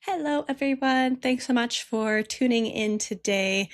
Hello, everyone. Thanks so much for tuning in today.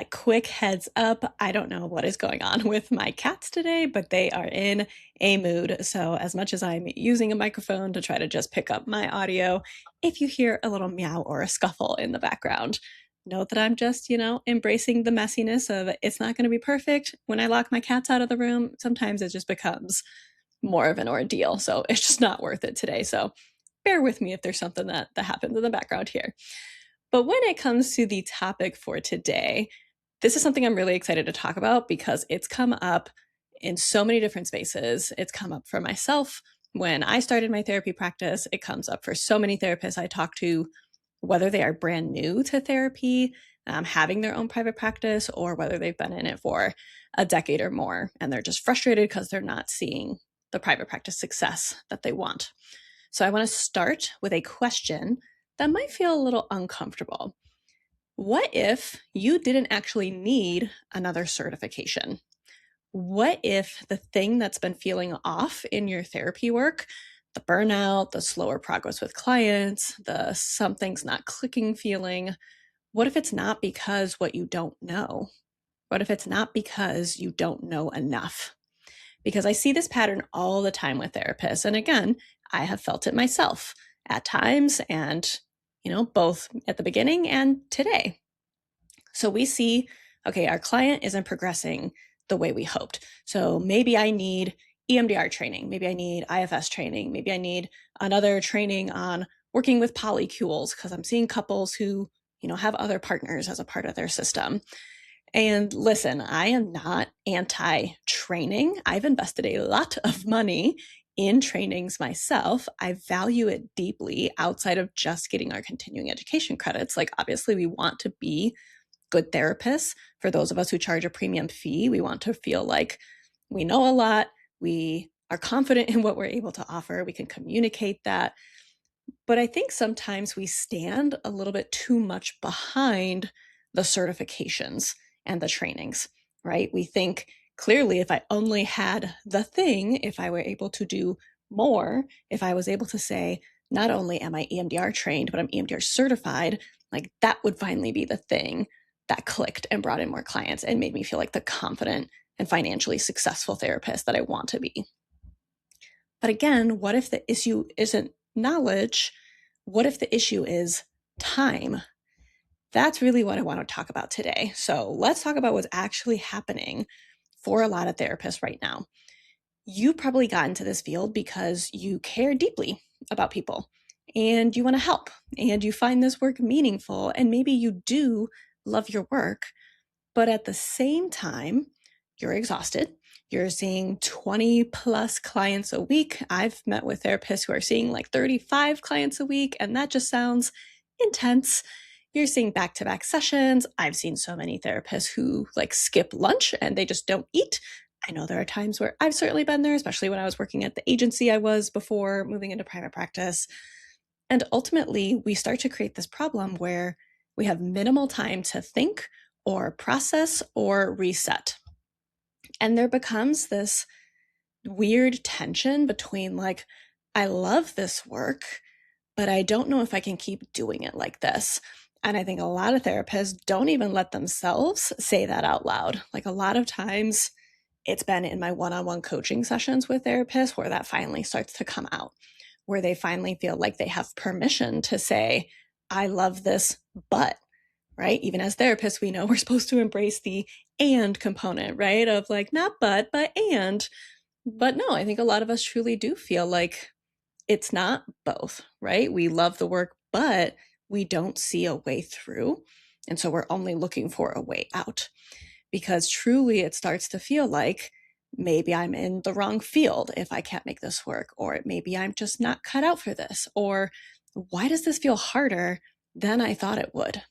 Quick heads up, I don't know what is going on with my cats today, but they are in a mood. So, as much as I'm using a microphone to try to just pick up my audio, if you hear a little meow or a scuffle in the background, know that I'm just, embracing the messiness of it's not going to be perfect. When I lock my cats out of the room, sometimes it just becomes more of an ordeal. So, it's just not worth it today. So, bear with me if there's something that happens in the background here. But when it comes to the topic for today, this is something I'm really excited to talk about because it's come up in so many different spaces. It's come up for myself when I started my therapy practice. It comes up for so many therapists I talk to, whether they are brand new to therapy, having their own private practice, or whether they've been in it for a decade or more and they're just frustrated because they're not seeing the private practice success that they want. So I want to start with a question that might feel a little uncomfortable. What if you didn't actually need another certification? What if the thing that's been feeling off in your therapy work, the burnout, the slower progress with clients, the something's not clicking feeling, what if it's not because what you don't know? What if it's not because you don't know enough? Because I see this pattern all the time with therapists. And again, I have felt it myself at times and, both at the beginning and today. So we see, okay, our client isn't progressing the way we hoped. So maybe I need EMDR training. Maybe I need IFS training. Maybe I need another training on working with polycules because I'm seeing couples who, have other partners as a part of their system. And listen, I am not anti training. I've invested a lot of money in trainings myself. I value it deeply outside of just getting our continuing education credits. Like, obviously, we want to be good therapists. For those of us who charge a premium fee, we want to feel like we know a lot. We are confident in what we're able to offer. We can communicate that. But I think sometimes we stand a little bit too much behind the certifications and the trainings, right? We think clearly if I only had the thing, if I were able to do more, if I was able to say, not only am I EMDR trained, but I'm EMDR certified, like that would finally be the thing that clicked and brought in more clients and made me feel like the confident and financially successful therapist that I want to be. But again, what if the issue isn't knowledge? What if the issue is time? That's really what I want to talk about today. So let's talk about what's actually happening for a lot of therapists right now. You probably got into this field because you care deeply about people and you want to help and you find this work meaningful and maybe you do love your work, but at the same time, you're exhausted. You're seeing 20 plus clients a week. I've met with therapists who are seeing like 35 clients a week, and that just sounds intense. You're seeing back to back sessions. I've seen so many therapists who like skip lunch and they just don't eat. I know there are times where I've certainly been there, especially when I was working at the agency I was before moving into private practice. And ultimately, we start to create this problem where we have minimal time to think or process or reset. And there becomes this weird tension between like, I love this work, but I don't know if I can keep doing it like this. And I think a lot of therapists don't even let themselves say that out loud. Like a lot of times it's been in my one-on-one coaching sessions with therapists where that finally starts to come out, where they finally feel like they have permission to say, I love this, but, right? Even as therapists, we know we're supposed to embrace the and component, right? Of like, not but and. But no, I think a lot of us truly do feel like it's not both, right? We love the work, but we don't see a way through. And so we're only looking for a way out because truly it starts to feel like maybe I'm in the wrong field if I can't make this work, or maybe I'm just not cut out for this, or why does this feel harder than I thought it would?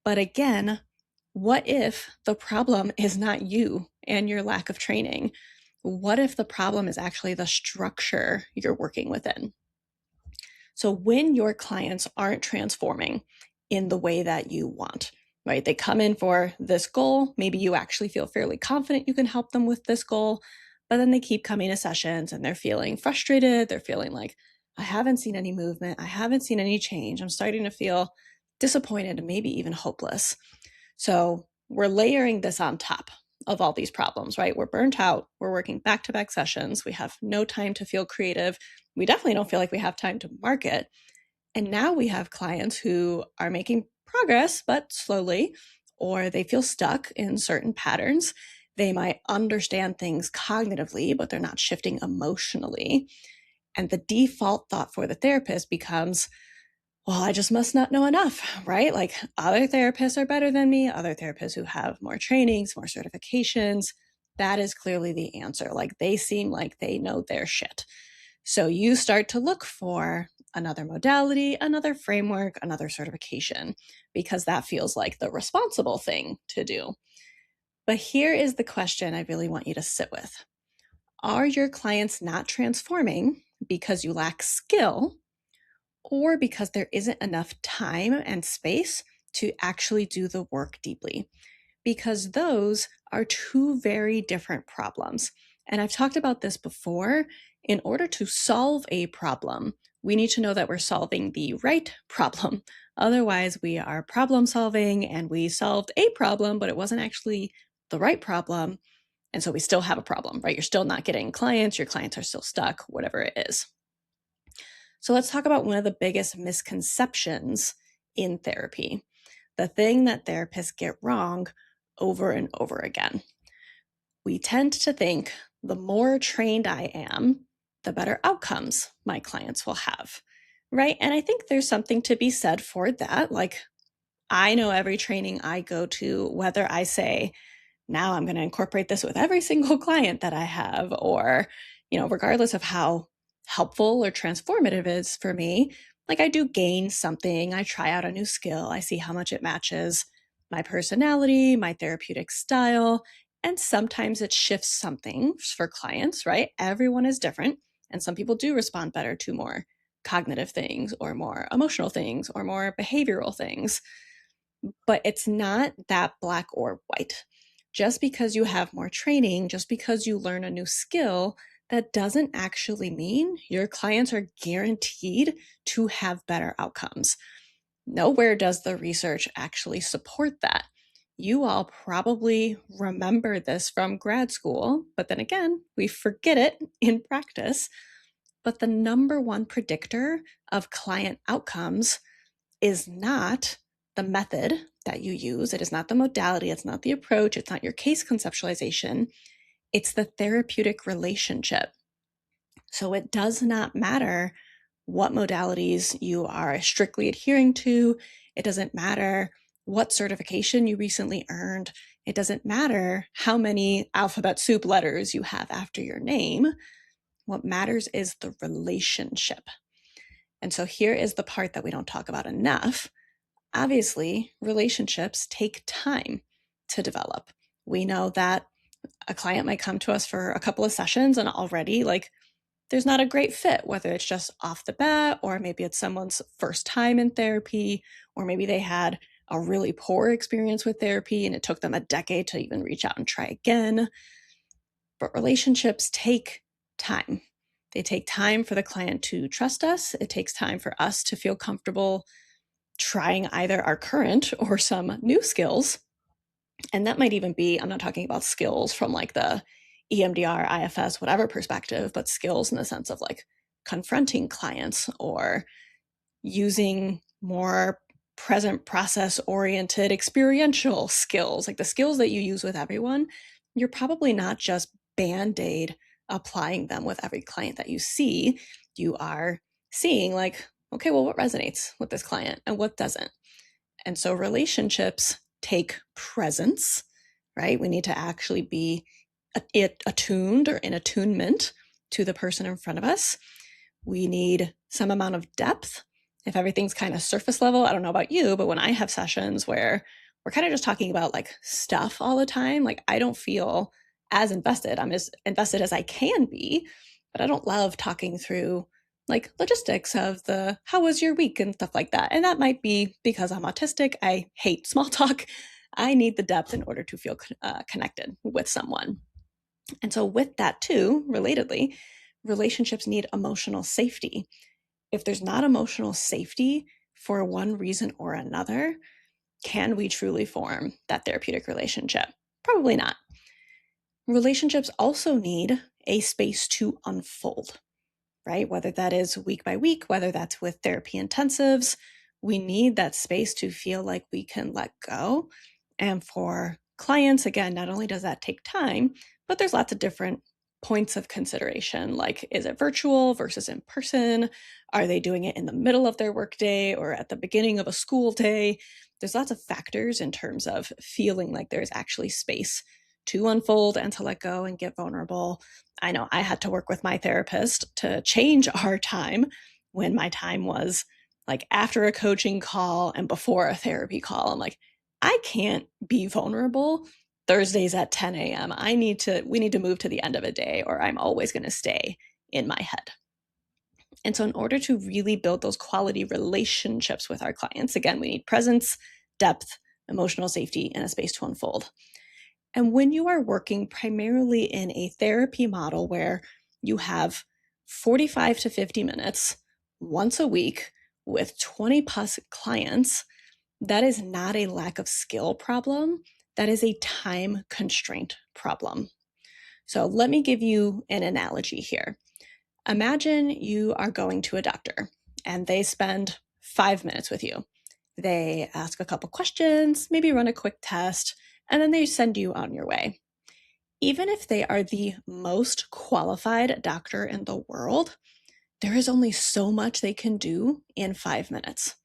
But again, what if the problem is not you and your lack of training? What if the problem is actually the structure you're working within? So when your clients aren't transforming in the way that you want, right? They come in for this goal. Maybe you actually feel fairly confident you can help them with this goal, but then they keep coming to sessions and they're feeling frustrated. They're feeling like, I haven't seen any movement. I haven't seen any change. I'm starting to feel disappointed and maybe even hopeless. So we're layering this on top of all these problems, right? We're burnt out. We're working back to back sessions. We have no time to feel creative. We definitely don't feel like we have time to market. And now we have clients who are making progress, but slowly, or they feel stuck in certain patterns. They might understand things cognitively, but they're not shifting emotionally. And the default thought for the therapist becomes, well, I just must not know enough, right? Like other therapists are better than me, other therapists who have more trainings, more certifications. That is clearly the answer. Like they seem like they know their shit. So you start to look for another modality, another framework, another certification, because that feels like the responsible thing to do. But here is the question I really want you to sit with. Are your clients not transforming because you lack skill or because there isn't enough time and space to actually do the work deeply? Because those are two very different problems. And I've talked about this before. In order to solve a problem, we need to know that we're solving the right problem. Otherwise, we are problem solving and we solved a problem, but it wasn't actually the right problem. And so we still have a problem, right? You're still not getting clients, your clients are still stuck, whatever it is. So let's talk about one of the biggest misconceptions in therapy, the thing that therapists get wrong over and over again. We tend to think the more trained I am, the better outcomes my clients will have, right? And I think there's something to be said for that. Like, I know every training I go to, whether I say, now I'm going to incorporate this with every single client that I have, or, regardless of how helpful or transformative it is for me, like I do gain something. I try out a new skill. I see how much it matches my personality, my therapeutic style, and sometimes it shifts something for clients, right? Everyone is different. And some people do respond better to more cognitive things or more emotional things or more behavioral things. But it's not that black or white. Just because you have more training, just because you learn a new skill, that doesn't actually mean your clients are guaranteed to have better outcomes. Nowhere does the research actually support that. You all probably remember this from grad school, but then again, we forget it in practice. But the number one predictor of client outcomes is not the method that you use. It is not the modality. It's not the approach. It's not your case conceptualization. It's the therapeutic relationship. So it does not matter what modalities you are strictly adhering to. It doesn't matter what certification you recently earned. It doesn't matter how many alphabet soup letters you have after your name. What matters is the relationship. And so here is the part that we don't talk about enough. Obviously, relationships take time to develop. We know that a client might come to us for a couple of sessions and already there's not a great fit, whether it's just off the bat, or maybe it's someone's first time in therapy, or maybe they had a really poor experience with therapy and it took them a decade to even reach out and try again. But relationships take time. They take time for the client to trust us. It takes time for us to feel comfortable trying either our current or some new skills. And that might even be, I'm not talking about skills from like the EMDR, IFS, whatever perspective, but skills in the sense of like confronting clients or using more present process oriented experiential skills, like the skills that you use with everyone. You're probably not just band-aid applying them with every client that you see. You are seeing like, okay, well, what resonates with this client and what doesn't? And so relationships take presence, right? We need to actually be attuned or in attunement to the person in front of us. We need some amount of depth. If everything's kind of surface level, I don't know about you, but when I have sessions where we're kind of just talking about like stuff all the time, like I don't feel as invested. I'm as invested as I can be, but I don't love talking through like logistics of the how was your week and stuff like that. And that might be because I'm autistic. I hate small talk. I need the depth in order to feel connected with someone. And so with that too, relatedly, relationships need emotional safety. if there's not emotional safety for one reason or another, can we truly form that therapeutic relationship? Probably not. Relationships also need a space to unfold, right? Whether that is week by week, whether that's with therapy intensives, we need that space to feel like we can let go. And for clients, again, not only does that take time, but there's lots of different points of consideration. Like, is it virtual versus in person? Are they doing it in the middle of their workday or at the beginning of a school day? There's lots of factors in terms of feeling like there's actually space to unfold and to let go and get vulnerable. I know I had to work with my therapist to change our time when my time was like after a coaching call and before a therapy call. I'm like, I can't be vulnerable Thursdays at 10 a.m. We need to move to the end of a day or I'm always going to stay in my head. And so in order to really build those quality relationships with our clients, again, we need presence, depth, emotional safety, and a space to unfold. And when you are working primarily in a therapy model where you have 45 to 50 minutes once a week with 20 plus clients, that is not a lack of skill problem. That is a time constraint problem. So let me give you an analogy here. Imagine you are going to a doctor and they spend 5 minutes with you. They ask a couple questions, maybe run a quick test, and then they send you on your way. Even if they are the most qualified doctor in the world, there is only so much they can do in 5 minutes.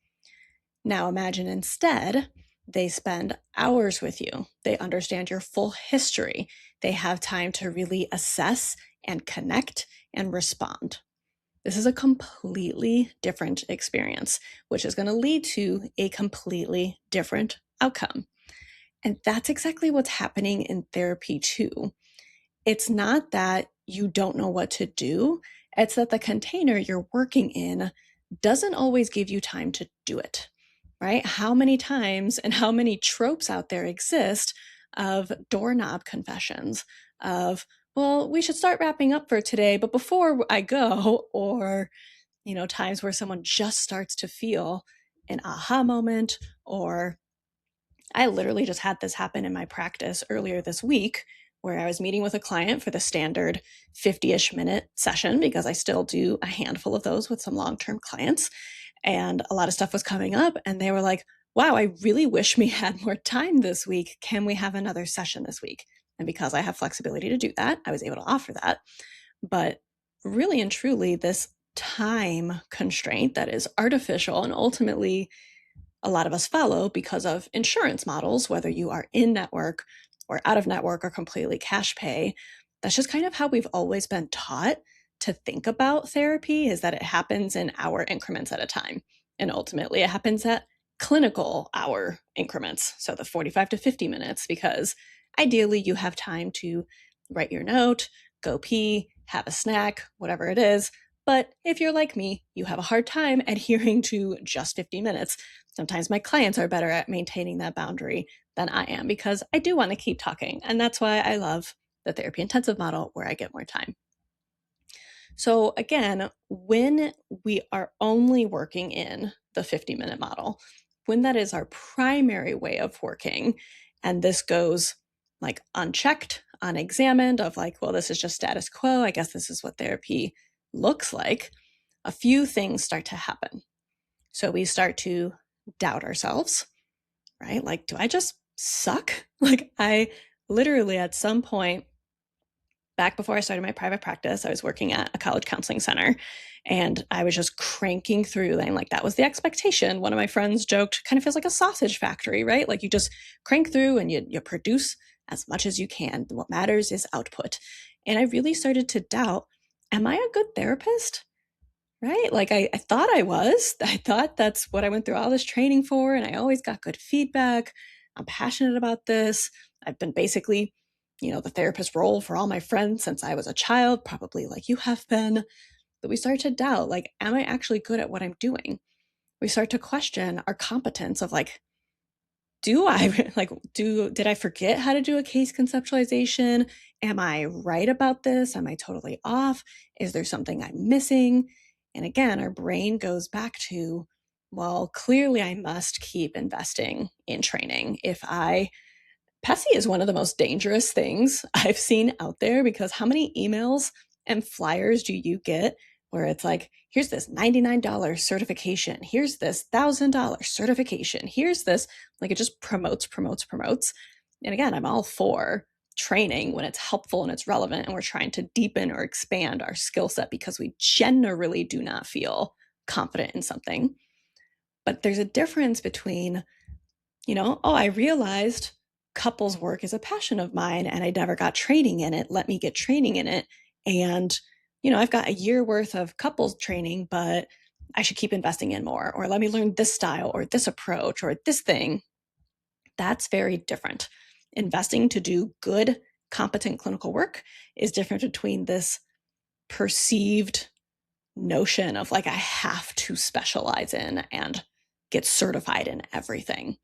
Now imagine instead they spend hours with you. They understand your full history. They have time to really assess and connect and respond. This is a completely different experience, which is going to lead to a completely different outcome. And that's exactly what's happening in therapy too. It's not that you don't know what to do, it's that the container you're working in doesn't always give you time to do it, right? How many times and how many tropes out there exist of doorknob confessions of, well, we should start wrapping up for today, but before I go, or, times where someone just starts to feel an aha moment, or I literally just had this happen in my practice earlier this week where I was meeting with a client for the standard 50-ish minute session because I still do a handful of those with some long-term clients. And a lot of stuff was coming up and they were like, wow, I really wish we had more time this week. Can we have another session this week? And because I have flexibility to do that, I was able to offer that. But really and truly, this time constraint that is artificial and ultimately a lot of us follow because of insurance models, whether you are in network or out of network or completely cash pay. That's just kind of how we've always been taught to think about therapy, is that it happens in hour increments at a time. And ultimately, it happens at clinical hour increments. So the 45 to 50 minutes, because ideally you have time to write your note, go pee, have a snack, whatever it is. But if you're like me, you have a hard time adhering to just 50 minutes. Sometimes my clients are better at maintaining that boundary than I am because I do want to keep talking. And that's why I love the therapy intensive model where I get more time. So again, when we are only working in the 50-minute model, when that is our primary way of working, and this goes like unchecked, unexamined, of like, well, this is just status quo, I guess this is what therapy looks like, a few things start to happen. So we start to doubt ourselves, right? Like, do I just suck? Like, I literally at some point, back before I started my private practice, I was working at a college counseling center and I was just cranking through, and like that was the expectation. One of my friends joked, kind of feels like a sausage factory, right? Like you just crank through and you produce as much as you can. What matters is output. And I really started to doubt, am I a good therapist? Right? Like I thought I was. I thought that's what I went through all this training for. And I always got good feedback. I'm passionate about this. I've been basically, the therapist role for all my friends since I was a child, probably like you have been. But we start to doubt, like, am I actually good at what I'm doing? We start to question our competence of like, did I forget how to do a case conceptualization? Am I right about this? Am I totally off? Is there something I'm missing? And again, our brain goes back to, well, clearly I must keep investing in training. Pessy is one of the most dangerous things I've seen out there, because how many emails and flyers do you get where it's like, here's this $99 certification, here's this $1,000 certification, here's this, like it just promotes, promotes, promotes. And again, I'm all for training when it's helpful and it's relevant and we're trying to deepen or expand our skill set because we generally do not feel confident in something. But there's a difference between, oh, I realized couples work is a passion of mine and I never got training in it. Let me get training in it. And, I've got a year worth of couples training, but I should keep investing in more, or let me learn this style or this approach or this thing. That's very different. Investing to do good, competent clinical work is different between this perceived notion of like, I have to specialize in and get certified in everything.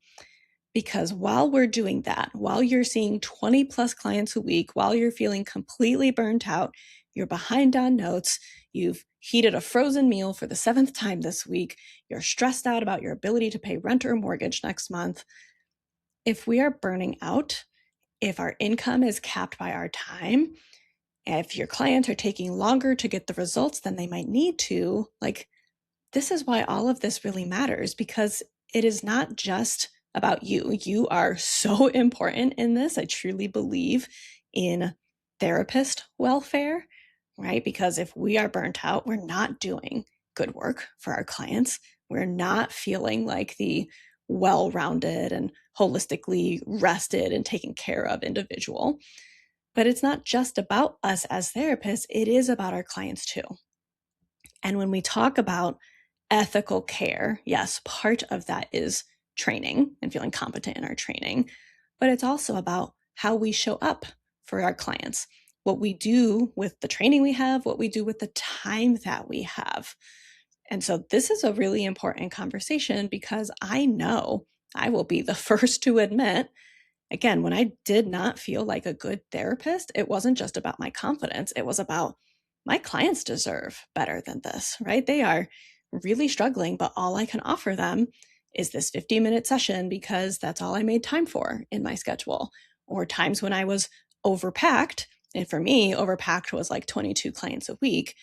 Because while we're doing that, while you're seeing 20 plus clients a week, while you're feeling completely burnt out, you're behind on notes, you've heated a frozen meal for the 7th time this week, you're stressed out about your ability to pay rent or mortgage next month. If we are burning out, if our income is capped by our time, if your clients are taking longer to get the results than they might need to, like, this is why all of this really matters, because it is not just about you. You are so important in this. I truly believe in therapist welfare, right? Because if we are burnt out, we're not doing good work for our clients. We're not feeling like the well-rounded and holistically rested and taken care of individual. But it's not just about us as therapists, it is about our clients too. And when we talk about ethical care, yes, part of that is training and feeling competent in our training, but it's also about how we show up for our clients, what we do with the training we have, what we do with the time that we have. And so this is a really important conversation, because I know I will be the first to admit, again, when I did not feel like a good therapist, it wasn't just about my confidence. It was about, my clients deserve better than this, right? They are really struggling, but all I can offer them is this 50-minute session because that's all I made time for in my schedule. Or times when I was overpacked, and for me, overpacked was like 22 clients a week.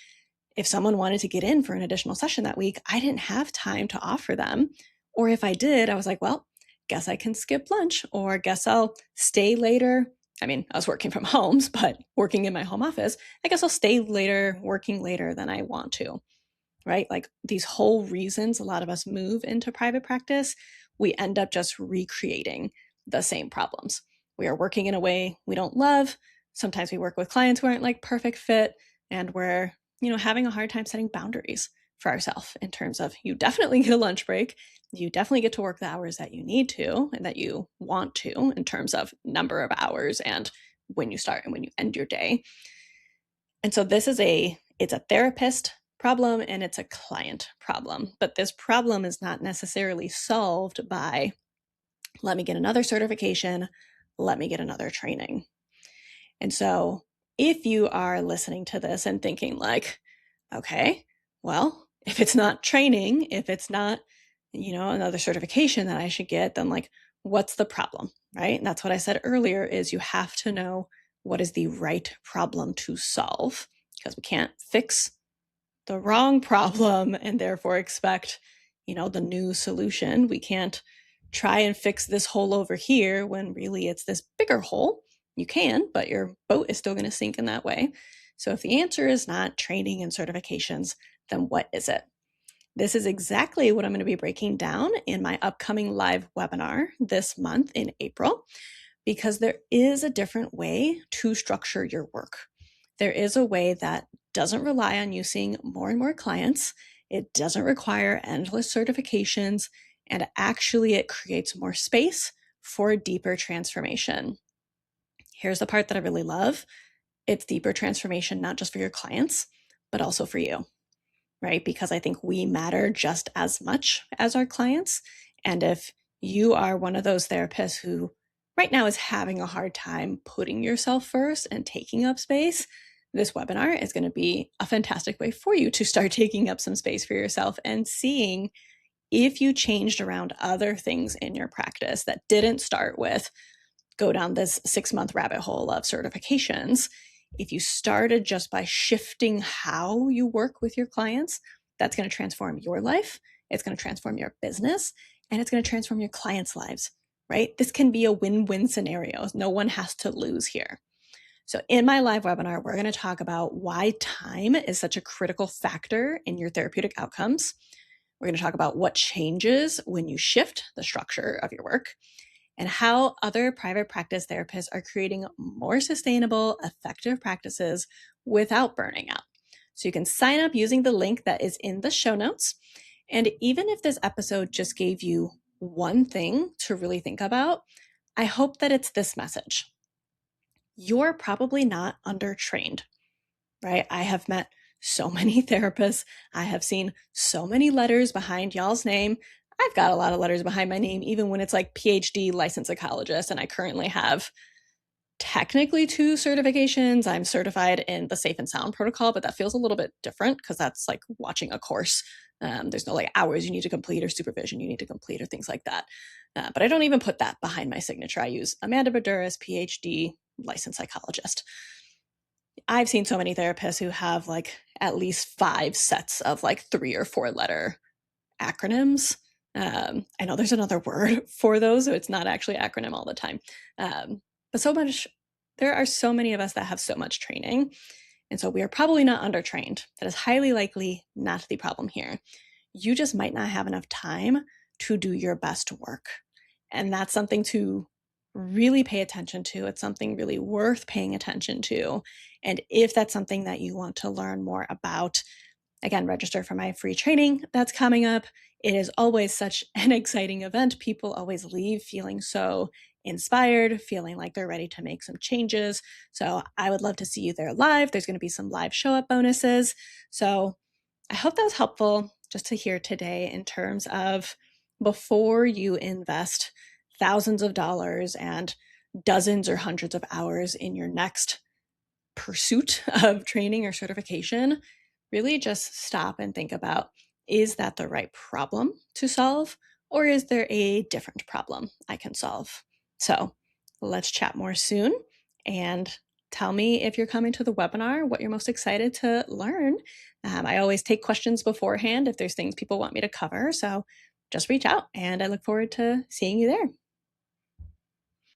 If someone wanted to get in for an additional session that week, I didn't have time to offer them. Or if I did, I was like, well, guess I can skip lunch, or guess I'll stay later. I mean, I was working from home, but working in my home office, I guess I'll stay later, working later than I want to, right? Like these whole reasons a lot of us move into private practice, we end up just recreating the same problems. We are working in a way we don't love. Sometimes we work with clients who aren't like perfect fit, and we're, having a hard time setting boundaries for ourselves in terms of, you definitely get a lunch break. You definitely get to work the hours that you need to and that you want to, in terms of number of hours and when you start and when you end your day. And so it's a therapist problem and it's a client problem. But this problem is not necessarily solved by, let me get another certification, let me get another training. And so if you are listening to this and thinking like, okay, well, if it's not training, if it's not, another certification that I should get, then like, what's the problem, right? And that's what I said earlier, is you have to know what is the right problem to solve, because we can't fix the wrong problem and therefore expect, the new solution. We can't try and fix this hole over here when really it's this bigger hole. You can, but your boat is still going to sink in that way. So if the answer is not training and certifications, then what is it? This is exactly what I'm going to be breaking down in my upcoming live webinar this month in April, because there is a different way to structure your work. There is a way that doesn't rely on you seeing more and more clients. It doesn't require endless certifications, and actually it creates more space for deeper transformation. Here's the part that I really love. It's deeper transformation, not just for your clients, but also for you, right? Because I think we matter just as much as our clients. And if you are one of those therapists who right now is having a hard time putting yourself first and taking up space, this webinar is going to be a fantastic way for you to start taking up some space for yourself and seeing if you changed around other things in your practice that didn't start with go down this 6-month rabbit hole of certifications. If you started just by shifting how you work with your clients, that's going to transform your life. It's going to transform your business, and it's going to transform your clients' lives, right? This can be a win-win scenario. No one has to lose here. So in my live webinar, we're going to talk about why time is such a critical factor in your therapeutic outcomes. We're going to talk about what changes when you shift the structure of your work, and how other private practice therapists are creating more sustainable, effective practices without burning out. So you can sign up using the link that is in the show notes. And even if this episode just gave you one thing to really think about, I hope that it's this message. You're probably not undertrained, right? I have met so many therapists. I have seen so many letters behind y'all's name. I've got a lot of letters behind my name, even when it's like PhD licensed psychologist. And I currently have technically 2 certifications. I'm certified in the Safe and Sound protocol, but that feels a little bit different because that's like watching a course. There's no like hours you need to complete or supervision you need to complete or things like that. But I don't even put that behind my signature. I use Amanda Baduras, PhD, licensed psychologist. I've seen so many therapists who have like at least 5 sets of like 3 or 4 letter acronyms. I know there's another word for those, so it's not actually acronym all the time. But there are so many of us that have so much training. And so we are probably not undertrained. That is highly likely not the problem here. You just might not have enough time to do your best work. And that's something to really pay attention to. It's something really worth paying attention to. And if that's something that you want to learn more about, again, register for my free training that's coming up. It is always such an exciting event. People always leave feeling so inspired, feeling like they're ready to make some changes. So I would love to see you there live. There's going to be some live show up bonuses. So I hope that was helpful just to hear today in terms of before you invest thousands of dollars and dozens or hundreds of hours in your next pursuit of training or certification, really just stop and think about, is that the right problem to solve, or is there a different problem I can solve? So let's chat more soon, and tell me if you're coming to the webinar, what you're most excited to learn. I always take questions beforehand if there's things people want me to cover, so just reach out, and I look forward to seeing you there.